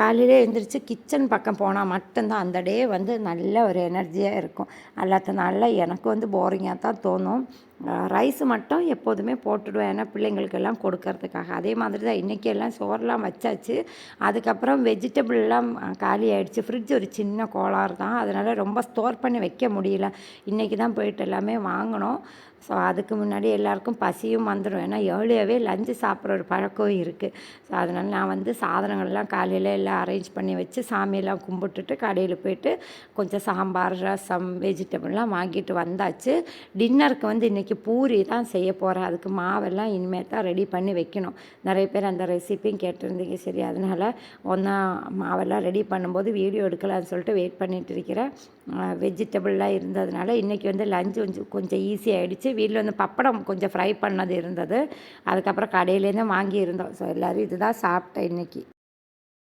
காலையிலே எழுந்திரிச்சு கிச்சன் பக்கம் போனால் மட்டும்தான் அந்த டே வந்து நல்ல ஒரு எனர்ஜியாக இருக்கும். அல்லாத நாளில் எனக்கு வந்து போரிங்காக தான் தோணும். ரைஸ் மட்டும் எப்போதுமே போட்டுடுவேன். ஏன்னா பிள்ளைங்களுக்கெல்லாம் கொடுக்கறதுக்காக. அதே மாதிரி தான் இன்றைக்கி எல்லாம் சோறுலாம் வச்சாச்சு. அதுக்கப்புறம் வெஜிடபிள்லாம் காலி ஆகிடுச்சு. ஃப்ரிட்ஜ் ஒரு சின்ன கோளாறு தான். அதனால் ரொம்ப ஸ்டோர் பண்ணி வைக்க முடியல. இன்றைக்கி தான் போயிட்டு எல்லாமே வாங்கினோம். ஸோ அதுக்கு முன்னாடி எல்லாேருக்கும் பசியும் வந்துடும். ஏன்னா ஏர்லியாகவே லஞ்சு சாப்பிட்ற ஒரு பழக்கம் இருக்குது. ஸோ அதனால் நான் வந்து சாதனங்கள்லாம் காலையில் எல்லாம் அரேஞ்ச் பண்ணி வச்சு சாமியெல்லாம் கும்பிட்டுட்டு கடையில் போய்ட்டு கொஞ்சம் சாம்பார், ரசம், வெஜிடபிள்லாம் வாங்கிட்டு வந்தாச்சு. டின்னருக்கு வந்து இன்றைக்கி பூரி தான் செய்ய போகிறேன். அதுக்கு மாவெல்லாம் இனிமேல் தான் ரெடி பண்ணி வைக்கணும். நிறைய பேர் அந்த ரெசிப்பியும் கேட்டிருந்தீங்க. சரி, அதனால் ஒன்றா மாவெல்லாம் ரெடி பண்ணும்போது வீடியோ எடுக்கலாம்னு சொல்லிட்டு வெயிட் பண்ணிகிட்டு இருக்கிறேன். வெஜிடபிள்லாம் இருந்ததுனால இன்றைக்கி வந்து லஞ்சு கொஞ்சம் ஈஸியாகிடுச்சு. வீட்டில் வந்து பப்படம் கொஞ்சம் ஃப்ரை பண்ணது இருந்தது. அதுக்கப்புறம் கடையிலேருந்து வாங்கி இருந்தோம். ஸோ எல்லோரும் இதுதான் சாப்பிட்டேன் இன்றைக்கி.